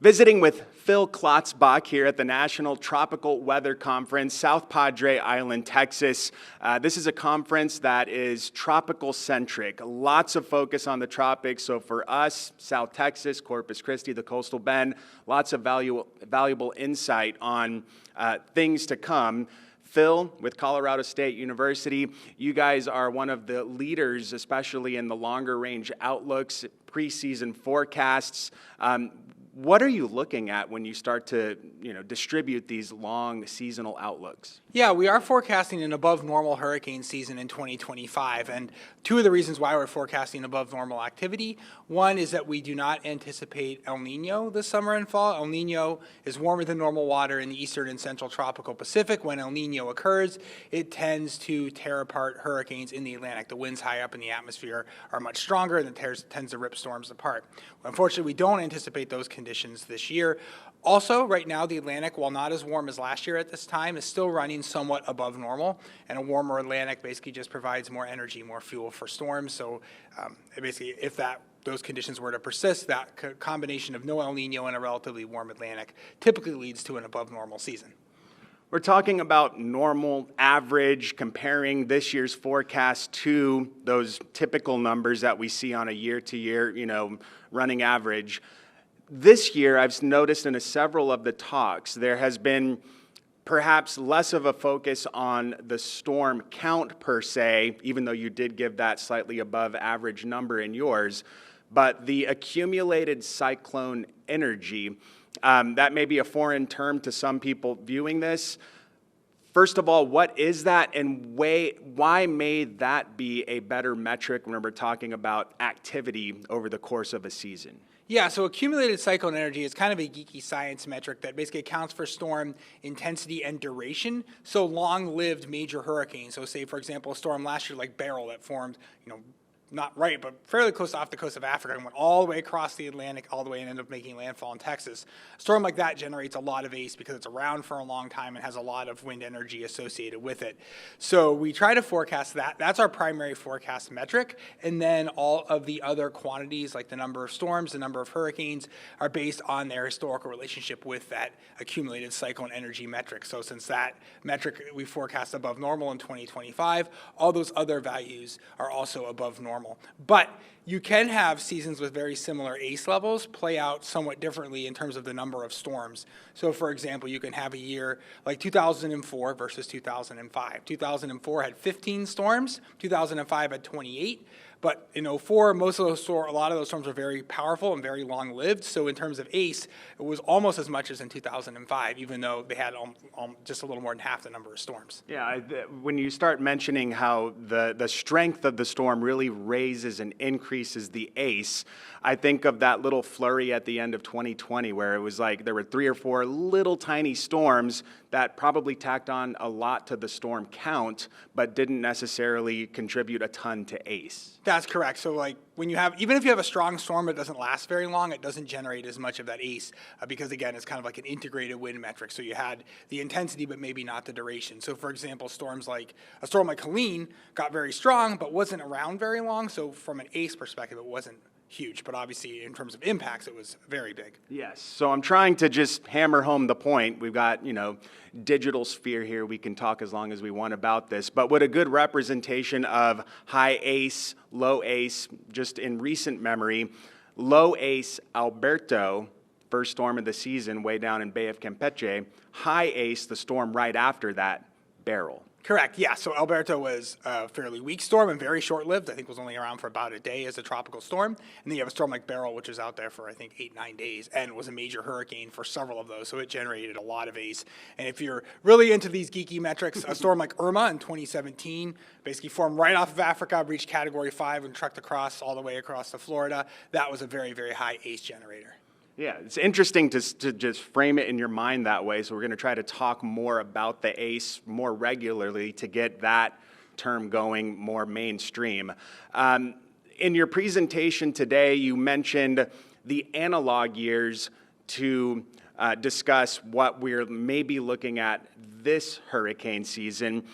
Visiting with Phil Klotzbach here at the National Tropical Weather Conference, South Padre Island, Texas. This is a conference that is tropical-centric. Lots of focus on the tropics. So for us, South Texas, Corpus Christi, the Coastal Bend, lots of valuable insight on things to come. Phil, with Colorado State University, you guys are one of the leaders, especially in the longer range outlooks, preseason forecasts. What are you looking at when you start to, distribute these long seasonal outlooks? Yeah, we are forecasting an above normal hurricane season in 2025. And two of the reasons why we're forecasting above normal activity. One is that we do not anticipate El Nino this summer and fall. El Nino is warmer than normal water in the eastern and central tropical Pacific. When El Nino occurs, it tends to tear apart hurricanes in the Atlantic. The winds high up in the atmosphere are much stronger and it tends to rip storms apart. Unfortunately, we don't anticipate those conditions this year. Also, right now, the Atlantic, while not as warm as last year at this time, is still running somewhat above normal. And a warmer Atlantic basically just provides more energy, more fuel for storms. So basically, if those conditions were to persist, that combination of no El Nino and a relatively warm Atlantic typically leads to an above normal season. We're talking about normal, average, comparing this year's forecast to those typical numbers that we see on a year-to-year, running average. This year, I've noticed in several of the talks, there has been perhaps less of a focus on the storm count per se, even though you did give that slightly above average number in yours, but the accumulated cyclone energy. That may be a foreign term to some people viewing this. First of all, what is that, and why may that be a better metric when we're talking about activity over the course of a season? Yeah, so accumulated cyclone energy is kind of a geeky science metric that basically accounts for storm intensity and duration. So long-lived major hurricanes. So say, for example, a storm last year like Beryl that formed, not right, but fairly close off the coast of Africa and went all the way across the Atlantic, all the way and ended up making landfall in Texas. A storm like that generates a lot of ACE because it's around for a long time and has a lot of wind energy associated with it. So we try to forecast that. That's our primary forecast metric. And then all of the other quantities, like the number of storms, the number of hurricanes, are based on their historical relationship with that accumulated cyclone energy metric. So since that metric we forecast above normal in 2025, all those other values are also above normal. But you can have seasons with very similar ACE levels play out somewhat differently in terms of the number of storms. So, for example, you can have a year like 2004 versus 2005. 2004 had 15 storms, 2005 had 28. But in 2004, a lot of those storms were very powerful and very long-lived. So in terms of ACE, it was almost as much as in 2005, even though they had just a little more than half the number of storms. Yeah, when you start mentioning how the strength of the storm really raises and increases the ACE, I think of that little flurry at the end of 2020 where it was like there were 3 or 4 little tiny storms that probably tacked on a lot to the storm count, but didn't necessarily contribute a ton to ACE. That's correct. So even if you have a strong storm that doesn't last very long, it doesn't generate as much of that ACE because, again, it's kind of like an integrated wind metric. So you had the intensity, but maybe not the duration. So, for example, a storm like Helene got very strong, but wasn't around very long. So from an ACE perspective, it wasn't huge, but obviously in terms of impacts, it was very big. Yes, so I'm trying to just hammer home the point. We've got, digital sphere here. We can talk as long as we want about this, but what a good representation of high ACE, low ACE, just in recent memory. Low ACE, Alberto, first storm of the season, way down in Bay of Campeche. High ACE, the storm right after that, Beryl. Correct, yeah. So Alberto was a fairly weak storm and very short-lived. I think was only around for about a day as a tropical storm. And then you have a storm like Beryl, which was out there for, 8-9 days and was a major hurricane for several of those. So it generated a lot of ACE. And if you're really into these geeky metrics, a storm like Irma in 2017 basically formed right off of Africa, reached Category 5 and trucked all the way across to Florida. That was a very, very high ACE generator. Yeah, it's interesting to just frame it in your mind that way. So we're going to try to talk more about the ACE more regularly to get that term going more mainstream. In your presentation today, you mentioned the analog years to discuss what we're maybe looking at this hurricane season.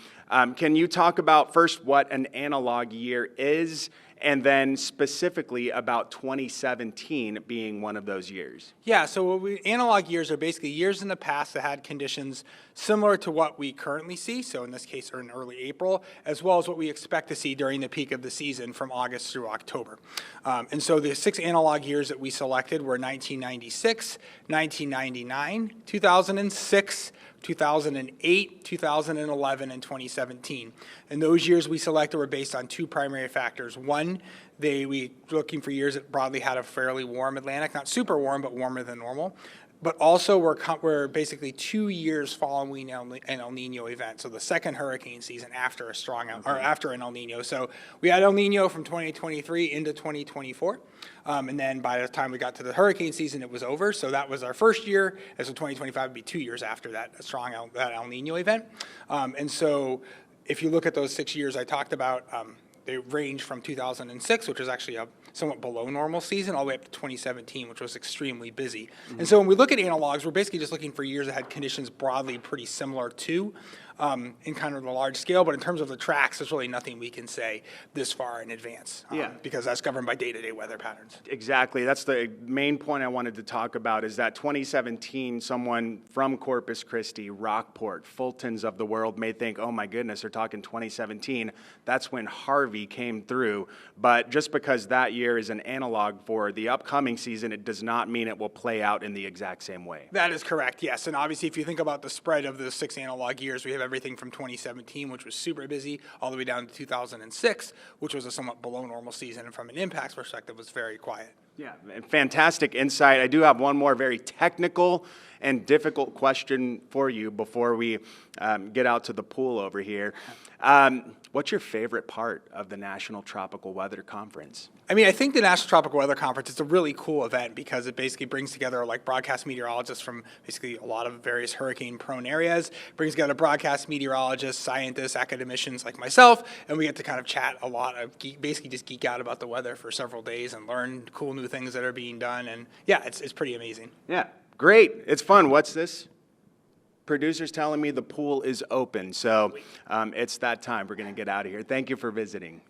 Can you talk about first what an analog year is and then specifically about 2017 being one of those years. Yeah, so analog years are basically years in the past that had conditions similar to what we currently see, so in this case, or in early April, as well as what we expect to see during the peak of the season from August through October. And so the 6 analog years that we selected were 1996, 1999, 2006, 2008, 2011, and 2017. And those years we selected were based on 2 primary factors. One, we were looking for years that broadly had a fairly warm Atlantic, not super warm, but warmer than normal. But also we're basically 2 years following an El Nino event, so the second hurricane season after after an El Nino. So we had El Nino from 2023 into 2024, and then by the time we got to the hurricane season, it was over. So that was our first year, and so 2025 would be 2 years after that El Nino event. And so if you look at those 6 years I talked about, they range from 2006, which was actually a somewhat below normal season, all the way up to 2017, which was extremely busy. Mm-hmm. And so when we look at analogs, we're basically just looking for years that had conditions broadly pretty similar to in kind of the large scale, but in terms of the tracks, there's really nothing we can say this far in advance, because that's governed by day-to-day weather patterns. Exactly. That's the main point I wanted to talk about, is that 2017, someone from Corpus Christi, Rockport, Fultons of the world may think, oh my goodness, they're talking 2017. That's when Harvey came through. But just because that year is an analog for the upcoming season, it does not mean it will play out in the exact same way. That is correct, yes. And obviously, if you think about the spread of the 6 analog years, we have everything from 2017, which was super busy, all the way down to 2006, which was a somewhat below normal season, and from an impacts perspective was very quiet. Yeah, fantastic insight. I do have one more very technical and difficult question for you before we get out to the pool over here. What's your favorite part of the National Tropical Weather Conference? I mean, I think the National Tropical Weather Conference is a really cool event because it basically brings together like broadcast meteorologists from basically a lot of various hurricane-prone areas, brings together broadcast meteorologists, scientists, academicians like myself, and we get to kind of chat a lot, basically just geek out about the weather for several days and learn cool new things that are being done, and yeah, it's pretty amazing. Yeah, great. It's fun. What's this? Producer's telling me the pool is open, so it's that time. We're going to get out of here. Thank you for visiting.